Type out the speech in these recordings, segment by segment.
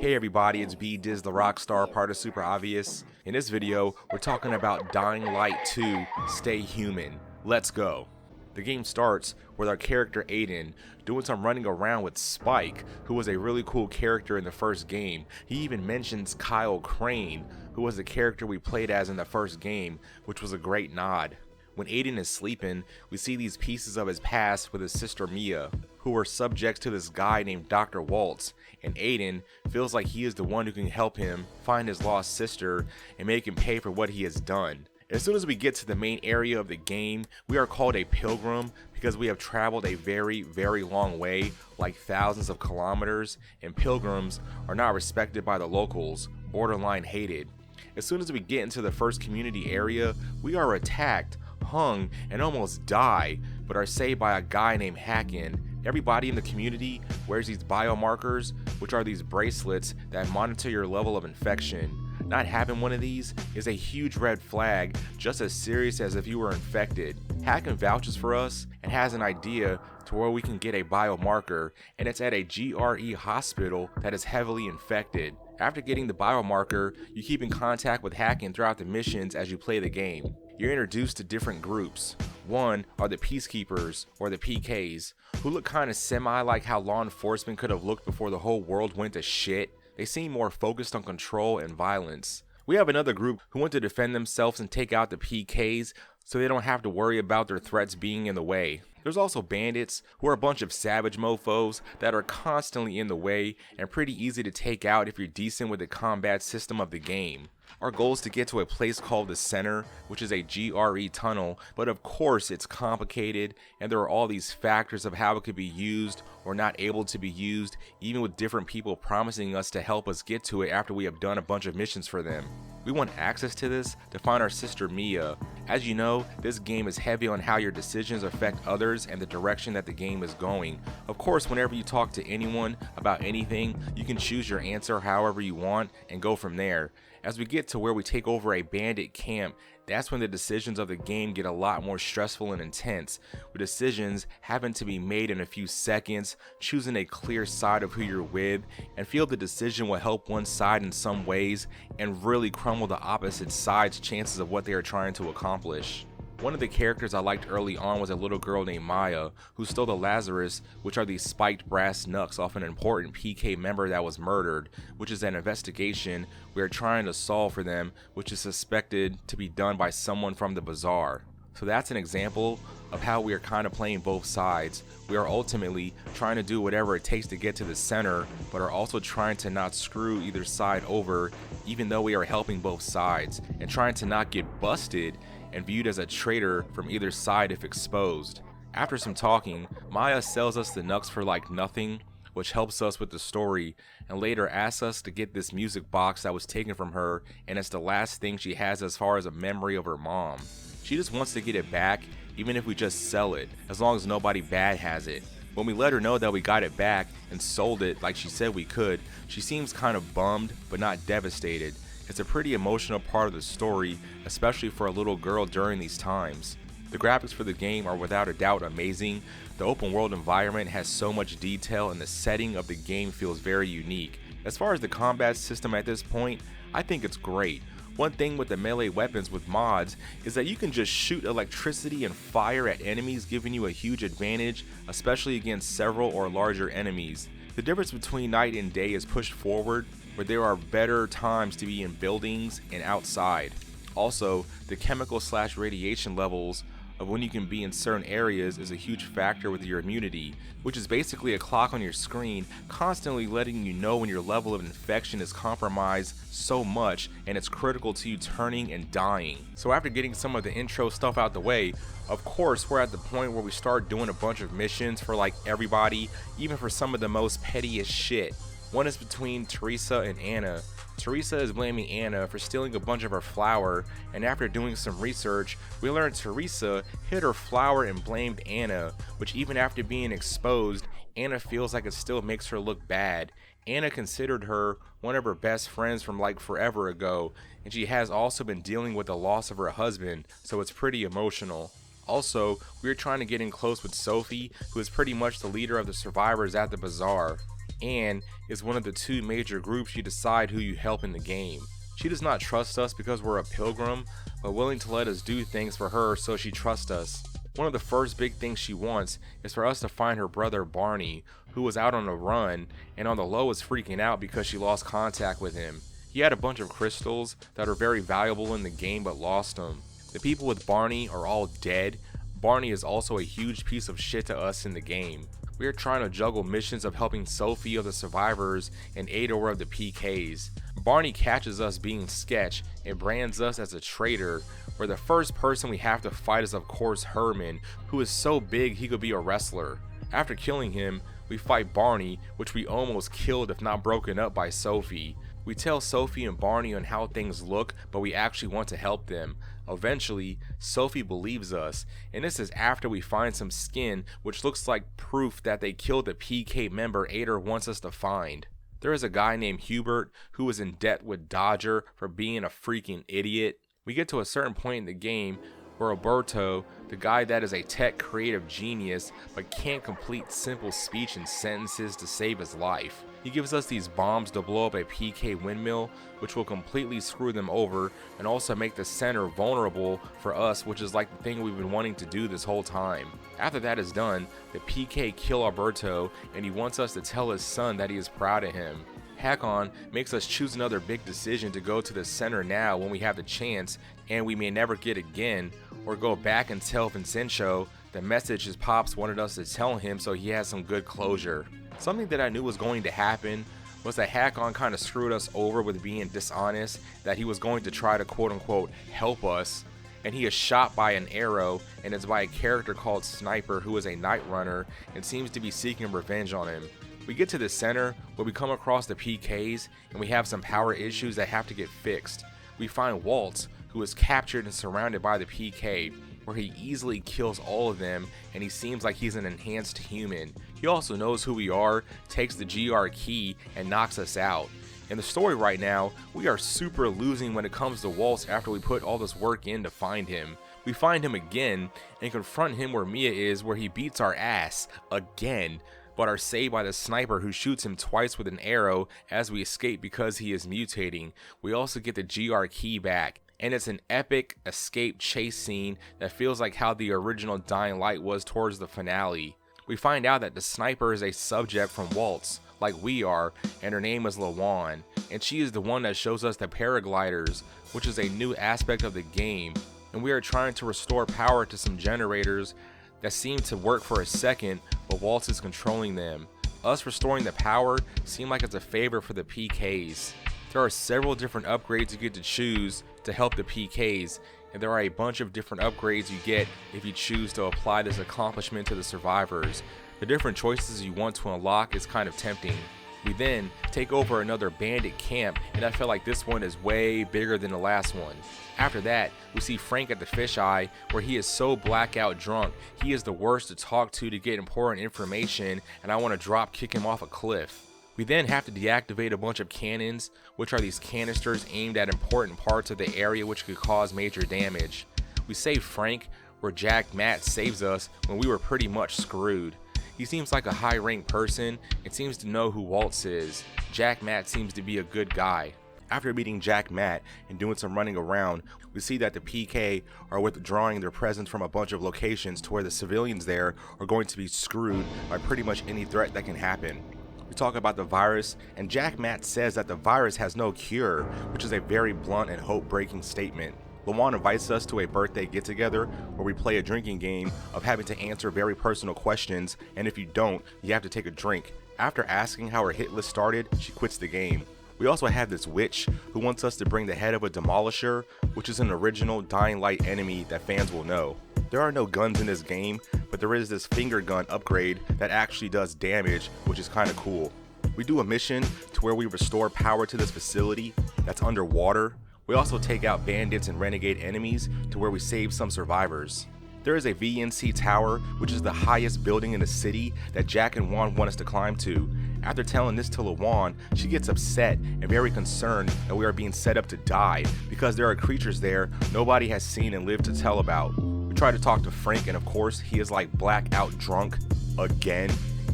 Hey everybody, it's B Diz the Rockstar, part of SuperObvious. In this video, we're talking about Dying Light 2 Stay Human. Let's go. The game starts with our character Aiden doing some running around with Spike, who was a really cool character in the first game. He even mentions Kyle Crane, who was the character we played as in the first game, which was a great nod. When Aiden is sleeping, we see these pieces of his past with his sister Mia, who were subjects to this guy named Dr. Walt, and Aiden feels like he is the one who can help him find his lost sister and make him pay for what he has done. As soon as we get to the main area of the game, we are called a pilgrim because we have traveled a very long way, like thousands of kilometers, and pilgrims are not respected by the locals, borderline hated. As soon as we get into the first community area, we are attacked, hung, and almost die, but are saved by a guy named Hacken. Everybody in the community wears these biomarkers, which are these bracelets that monitor your level of infection. Not having one of these is a huge red flag, just as serious as if you were infected. Hacken vouches for us and has an idea to where we can get a biomarker, and it's at a GRE hospital that is heavily infected. After getting the biomarker, you keep in contact with Hacken throughout the missions as you play the game. You're introduced to different groups. One are the Peacekeepers, or the PKs, who look kinda semi like how law enforcement could have looked before the whole world went to shit. They seem more focused on control and violence. We have another group who want to defend themselves and take out the PKs so they don't have to worry about their threats being in the way. There's also bandits, who are a bunch of savage mofos that are constantly in the way and pretty easy to take out if you're decent with the combat system of the game. Our goal is to get to a place called the Center, which is a GRE tunnel, but of course it's complicated and there are all these factors of how it could be used or not able to be used, even with different people promising us to help us get to it after we have done a bunch of missions for them. We want access to this to find our sister Mia. As you know, this game is heavy on how your decisions affect others and the direction that the game is going. Of course, whenever you talk to anyone about anything, you can choose your answer however you want and go from there. As we get to where we take over a bandit camp, that's when the decisions of the game get a lot more stressful and intense, with decisions having to be made in a few seconds, choosing a clear side of who you're with, and feel the decision will help one side in some ways and really crumble the opposite side's chances of what they are trying to accomplish. One of the characters I liked early on was a little girl named Maya, who stole the Lazarus, which are these spiked brass knucks off an important PK member that was murdered, which is an investigation we are trying to solve for them, which is suspected to be done by someone from the bazaar. So that's an example of how we are kind of playing both sides. We are ultimately trying to do whatever it takes to get to the center, but are also trying to not screw either side over, even though we are helping both sides, and trying to not get busted and viewed as a traitor from either side if exposed. After some talking, Maya sells us the Nux for like nothing, which helps us with the story, and later asks us to get this music box that was taken from her, and it's the last thing she has as far as a memory of her mom. She just wants to get it back, even if we just sell it, as long as nobody bad has it. When we let her know that we got it back and sold it like she said we could, she seems kind of bummed but not devastated. It's a pretty emotional part of the story, especially for a little girl during these times. The graphics for the game are without a doubt amazing. The open world environment has so much detail and the setting of the game feels very unique. As far as the combat system at this point, I think it's great. One thing with the melee weapons with mods is that you can just shoot electricity and fire at enemies, giving you a huge advantage, especially against several or larger enemies. The difference between night and day is pushed forward, where there are better times to be in buildings and outside. Also, the chemical/radiation levels of when you can be in certain areas is a huge factor with your immunity, which is basically a clock on your screen constantly letting you know when your level of infection is compromised so much, and it's critical to you turning and dying. So after getting some of the intro stuff out the way, of course we're at the point where we start doing a bunch of missions for like everybody, even for some of the most pettiest shit. One is between Teresa and Anna. Teresa is blaming Anna for stealing a bunch of her flour, and after doing some research, we learned Teresa hid her flour and blamed Anna, which even after being exposed, Anna feels like it still makes her look bad. Anna considered her one of her best friends from like forever ago, and she has also been dealing with the loss of her husband, so it's pretty emotional. Also, we are trying to get in close with Sophie, who is pretty much the leader of the survivors at the bazaar. and is one of the two major groups you decide who you help in the game. She does not trust us because we're a pilgrim, but willing to let us do things for her so she trusts us. One of the first big things she wants is for us to find her brother Barney, who was out on a run and on the low is freaking out because she lost contact with him. He had a bunch of crystals that are very valuable in the game but lost them. The people with Barney are all dead. Barney is also a huge piece of shit to us in the game. We are trying to juggle missions of helping Sophie of the survivors and Ador of the PKs. Barney catches us being sketch and brands us as a traitor, where the first person we have to fight is of course Herman, who is so big he could be a wrestler. After killing him, we fight Barney, which we almost killed if not broken up by Sophie. We tell Sophie and Barney on how things look, but we actually want to help them. Eventually, Sophie believes us, and this is after we find some skin which looks like proof that they killed the PK member Ador wants us to find. There is a guy named Hubert who is in debt with Dodger for being a freaking idiot. We get to a certain point in the game where Roberto, the guy that is a tech creative genius but can't complete simple speech and sentences to save his life. He gives us these bombs to blow up a PK windmill, which will completely screw them over and also make the center vulnerable for us, which is like the thing we've been wanting to do this whole time. After that is done, the PK kill Alberto and he wants us to tell his son that he is proud of him. Hakon makes us choose another big decision to go to the center now when we have the chance and we may never get again, or go back and tell Vincenzo the message his pops wanted us to tell him so he has some good closure. Something that I knew was going to happen was that Hakon kind of screwed us over with being dishonest, that he was going to try to quote unquote help us, and he is shot by an arrow and it's by a character called Sniper who is a night runner and seems to be seeking revenge on him. We get to the center where we come across the PKs and we have some power issues that have to get fixed. We find Walt, who is captured and surrounded by the PK, where he easily kills all of them and he seems like he's an enhanced human. He also knows who we are, takes the GR key and knocks us out. In the story right now, we are super losing when it comes to Walt after we put all this work in to find him. We find him again and confront him where Mia is, where he beats our ass again, but are saved by the sniper who shoots him twice with an arrow as we escape because he is mutating. We also get the GR key back, and it's an epic escape chase scene that feels like how the original Dying Light was towards the finale. We find out that the sniper is a subject from Walt's, like we are, and her name is Lawan, and she is the one that shows us the paragliders, which is a new aspect of the game, and we are trying to restore power to some generators that seem to work for a second, but Walt is controlling them. Us restoring the power seem like it's a favor for the PKs. There are several different upgrades you get to choose to help the PKs, and there are a bunch of different upgrades you get if you choose to apply this accomplishment to the survivors. The different choices you want to unlock is kind of tempting. We then take over another bandit camp, and I feel like this one is way bigger than the last one. After that, we see Frank at the fisheye, where he is so blackout drunk, he is the worst to talk to get important information, and I want to drop kick him off a cliff. We then have to deactivate a bunch of cannons, which are these canisters aimed at important parts of the area which could cause major damage. We save Frank, where Jack Matt saves us when we were pretty much screwed. He seems like a high-ranked person and seems to know who Waltz is. Jack Matt seems to be a good guy. After meeting Jack Matt and doing some running around, we see that the PK are withdrawing their presence from a bunch of locations to where the civilians there are going to be screwed by pretty much any threat that can happen. We talk about the virus, and Jack Matt says that the virus has no cure, which is a very blunt and hope-breaking statement. Lawan invites us to a birthday get-together where we play a drinking game of having to answer very personal questions, and if you don't, you have to take a drink. After asking how her hit list started, she quits the game. We also have this witch who wants us to bring the head of a demolisher, which is an original Dying Light enemy that fans will know. There are no guns in this game, but there is this finger gun upgrade that actually does damage, which is kind of cool. We do a mission to where we restore power to this facility that's underwater. We also take out bandits and renegade enemies to where we save some survivors. There is a VNC tower, which is the highest building in the city that Jack and Juan want us to climb to. After telling this to Lawan, she gets upset and very concerned that we are being set up to die because there are creatures there nobody has seen and lived to tell about. We try to talk to Frank, and of course he is like blackout drunk again.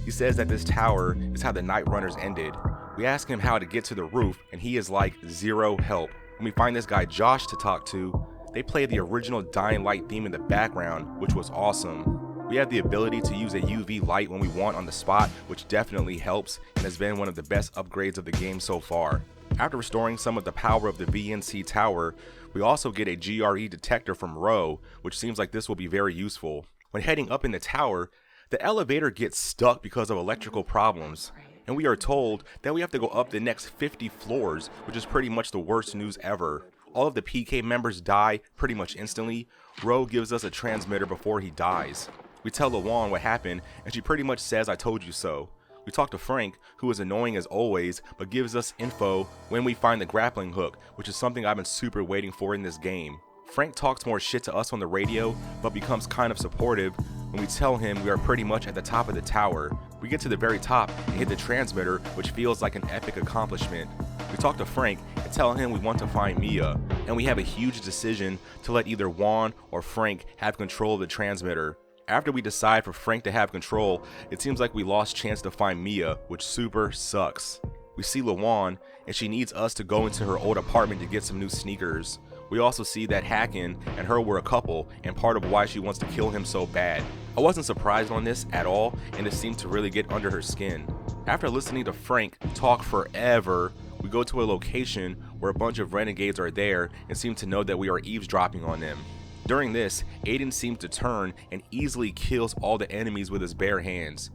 He says that this tower is how the Night Runners ended. We ask him how to get to the roof, and he is like zero help. When we find this guy Josh to talk to, they play the original Dying Light theme in the background, which was awesome. We have the ability to use a UV light when we want on the spot, which definitely helps and has been one of the best upgrades of the game so far. After restoring some of the power of the VNC tower, we also get a GRE detector from Ro, which seems like this will be very useful. When heading up in the tower, the elevator gets stuck because of electrical problems, and we are told that we have to go up the next 50 floors, which is pretty much the worst news ever. All of the PK members die pretty much instantly. Ro gives us a transmitter before he dies. We tell Lawan what happened, and she pretty much says, "I told you so." We talk to Frank, who is annoying as always, but gives us info when we find the grappling hook, which is something I've been super waiting for in this game. Frank talks more shit to us on the radio, but becomes kind of supportive when we tell him we are pretty much at the top of the tower. We get to the very top and hit the transmitter, which feels like an epic accomplishment. We talk to Frank and tell him we want to find Mia, and we have a huge decision to let either Juan or Frank have control of the transmitter. After we decide for Frank to have control, it seems like we lost chance to find Mia, which super sucks. We see Lawan, and she needs us to go into her old apartment to get some new sneakers. We also see that Hacken and her were a couple, and part of why she wants to kill him so bad. I wasn't surprised on this at all, and it seemed to really get under her skin. After listening to Frank talk forever, we go to a location where a bunch of renegades are there and seem to know that we are eavesdropping on them. During this, Aiden seems to turn and easily kills all the enemies with his bare hands.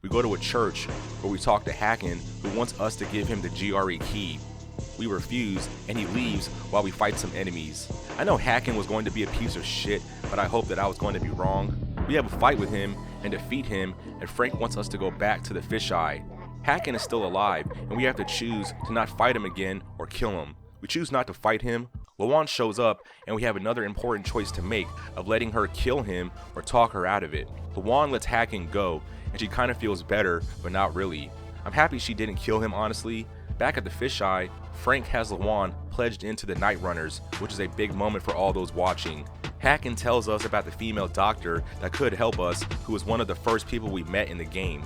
We go to a church where we talk to Hacken, who wants us to give him the GRE key. We refuse, and he leaves while we fight some enemies. I know Hacken was going to be a piece of shit, but I hope that I was going to be wrong. We have a fight with him and defeat him, and Frank wants us to go back to the fisheye. Hacken is still alive, and we have to choose to not fight him again or kill him. We choose not to fight him. Lawan shows up, and we have another important choice to make of letting her kill him or talk her out of it. Lawan lets Hacken go, and she kind of feels better, but not really. I'm happy she didn't kill him, honestly. Back at the fisheye, Frank has Lawan pledged into the Night Runners, which is a big moment for all those watching. Hacken tells us about the female doctor that could help us, who was one of the first people we met in the game.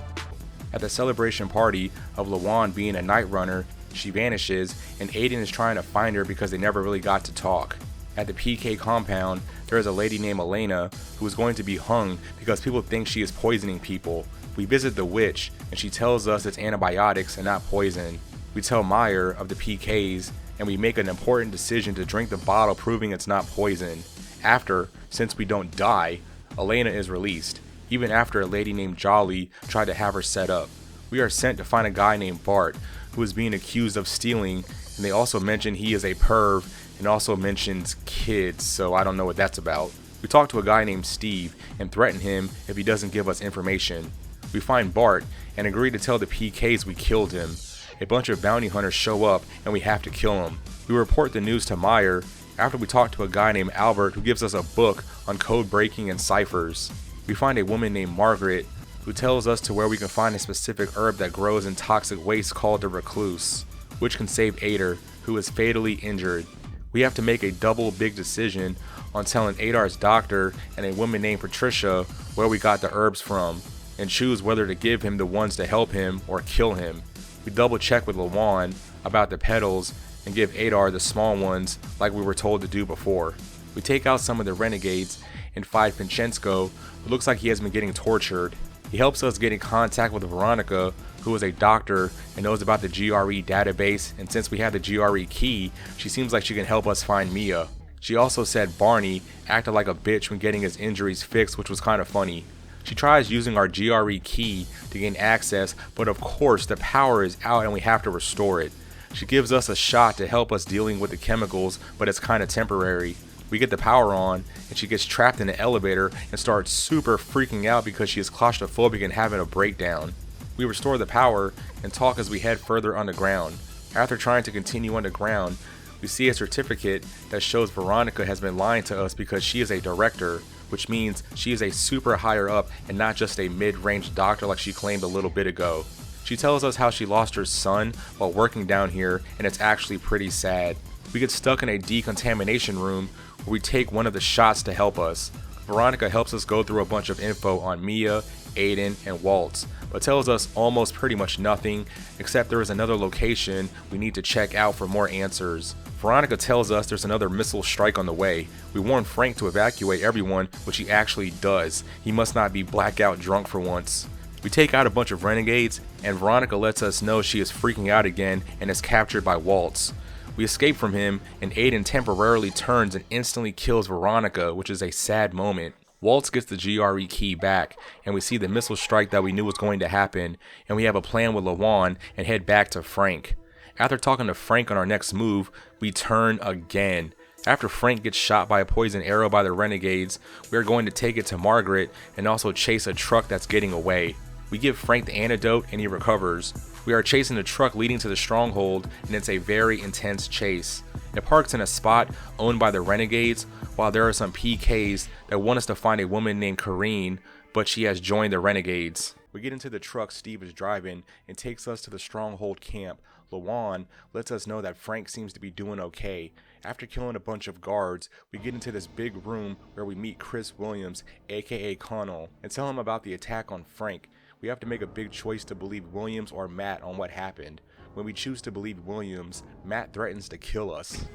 At the celebration party of Lawan being a Night Runner, she vanishes, and Aiden is trying to find her because they never really got to talk. At the PK compound, there is a lady named Elena who is going to be hung because people think she is poisoning people. We visit the witch, and she tells us it's antibiotics and not poison. We tell Meyer of the PKs, and we make an important decision to drink the bottle, proving it's not poison. After, since we don't die, Elena is released, even after a lady named Jolly tried to have her set up. We are sent to find a guy named Bart, who is being accused of stealing, and they also mention he is a perv, and also mentions kids, so I don't know what that's about. We talk to a guy named Steve, and threaten him if he doesn't give us information. We find Bart, and agree to tell the PKs we killed him. A bunch of bounty hunters show up, and we have to kill him. We report the news to Meyer, after we talk to a guy named Albert who gives us a book on code breaking and ciphers. We find a woman named Margaret who tells us to where we can find a specific herb that grows in toxic waste called the recluse, which can save Ader, who is fatally injured. We have to make a double big decision on telling Adar's doctor and a woman named Patricia where we got the herbs from, and choose whether to give him the ones to help him or kill him. We double check with Lawan about the petals and give Adar the small ones like we were told to do before. We take out some of the renegades and find Pinchenko, who looks like he has been getting tortured. He helps us get in contact with Veronica, who is a doctor and knows about the GRE database, and since we have the GRE key, she seems like she can help us find Mia. She also said Barney acted like a bitch when getting his injuries fixed, which was kind of funny. She tries using our GRE key to gain access, but of course the power is out and we have to restore it. She gives us a shot to help us dealing with the chemicals, but it's kind of temporary. We get the power on, and she gets trapped in the elevator and starts super freaking out because she is claustrophobic and having a breakdown. We restore the power and talk as we head further underground. After trying to continue underground, we see a certificate that shows Veronica has been lying to us because she is a director, which means she is a super higher up and not just a mid-range doctor like she claimed a little bit ago. She tells us how she lost her son while working down here, and it's actually pretty sad. We get stuck in a decontamination room where we take one of the shots to help us. Veronica helps us go through a bunch of info on Mia, Aiden, and Walt, but tells us almost pretty much nothing, except there is another location we need to check out for more answers. Veronica tells us there's another missile strike on the way. We warn Frank to evacuate everyone, which he actually does. He must not be blackout drunk for once. We take out a bunch of renegades, and Veronica lets us know she is freaking out again and is captured by Walt. We escape from him, and Aiden temporarily turns and instantly kills Veronica, which is a sad moment. Walt gets the GRE key back, and we see the missile strike that we knew was going to happen, and we have a plan with Lawan and head back to Frank. After talking to Frank on our next move, we turn again. After Frank gets shot by a poison arrow by the renegades, we are going to take it to Margaret and also chase a truck that's getting away. We give Frank the antidote and he recovers. We are chasing the truck leading to the stronghold, and it's a very intense chase. It parks in a spot owned by the renegades, while there are some PKs that want us to find a woman named Kareen, but she has joined the renegades. We get into the truck Steve is driving and takes us to the stronghold camp. Lawan lets us know that Frank seems to be doing okay. After killing a bunch of guards, we get into this big room where we meet Chris Williams, aka Connell, and tell him about the attack on Frank. We have to make a big choice to believe Williams or Matt on what happened. When we choose to believe Williams, Matt threatens to kill us.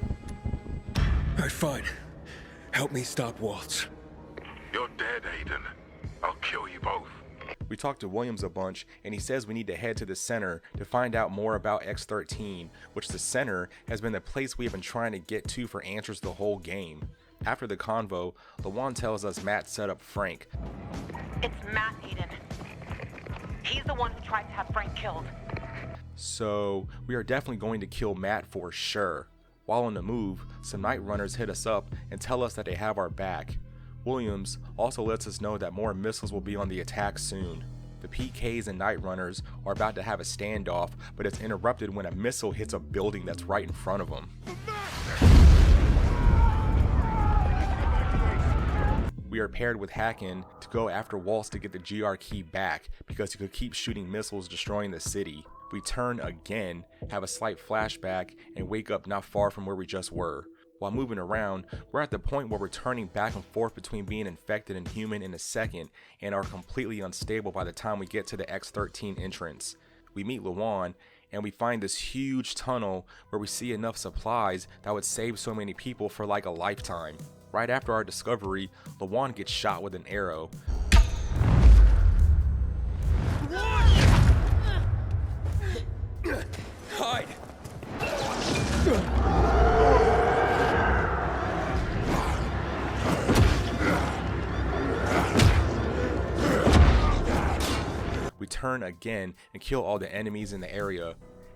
Alright, fine. Help me stop Walt. You're dead, Aiden. I'll kill you both. We talk to Williams a bunch, and he says we need to head to the center to find out more about X-13, which the center has been the place we have been trying to get to for answers the whole game. After the convo, Lawan tells us Matt set up Frank. It's Matt, Aiden. He's the one who tried to have Frank killed. So we are definitely going to kill Matt for sure. While on the move, some night runners hit us up and tell us that they have our back. Williams also lets us know that more missiles will be on the attack soon. The PKs and night runners are about to have a standoff, but it's interrupted when a missile hits a building that's right in front of them. We are paired with Hacken to go after Walt to get the GR key back because he could keep shooting missiles destroying the city. We turn again, have a slight flashback, and wake up not far from where we just were. While moving around, we're at the point where we're turning back and forth between being infected and human in a second and are completely unstable by the time we get to the X-13 entrance. We meet Lawan, and we find this huge tunnel where we see enough supplies that would save so many people for like a lifetime. Right after our discovery, Lawan gets shot with an arrow. Hide! We turn again and kill all the enemies in the area.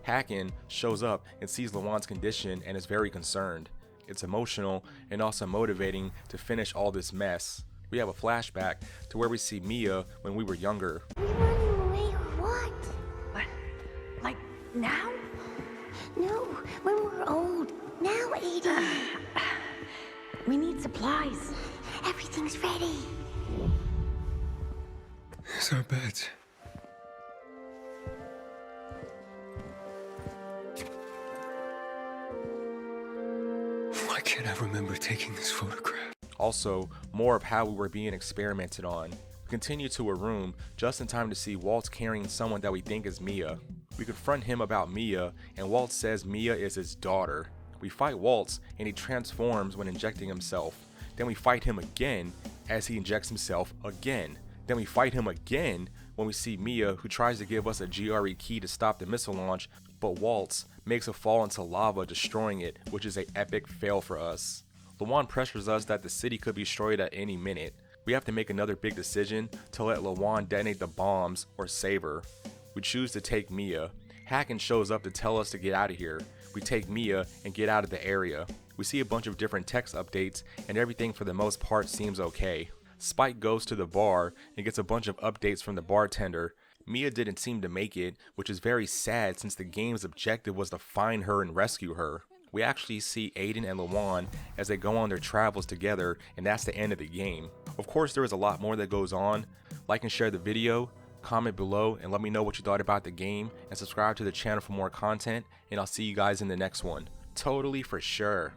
Hacken shows up and sees Lawan's condition and is very concerned. It's emotional and also motivating to finish all this mess. We have a flashback to where we see Mia when we were younger. We running away or what? What? Like, now? No, when we're old. Now, Edie. We need supplies. Everything's ready. Here's our beds. Why can't I remember taking this photograph? Also, more of how we were being experimented on. We continue to a room just in time to see Walt carrying someone that we think is Mia. We confront him about Mia, and Walt says Mia is his daughter. We fight Walt, and he transforms when injecting himself. Then we fight him again as he injects himself again. Then we fight him again when we see Mia, who tries to give us a GRE key to stop the missile launch, but Walt makes a fall into lava, destroying it, which is an epic fail for us. Lawan pressures us that the city could be destroyed at any minute. We have to make another big decision to let Lawan detonate the bombs or save her. We choose to take Mia. Hacken shows up to tell us to get out of here. We take Mia and get out of the area. We see a bunch of different text updates, and everything for the most part seems okay. Spike goes to the bar and gets a bunch of updates from the bartender. Mia didn't seem to make it, which is very sad since the game's objective was to find her and rescue her. We actually see Aiden and Lawan as they go on their travels together, and that's the end of the game. Of course, there is a lot more that goes on. Like and share the video, comment below, and let me know what you thought about the game, and subscribe to the channel for more content, and I'll see you guys in the next one. Totally for sure.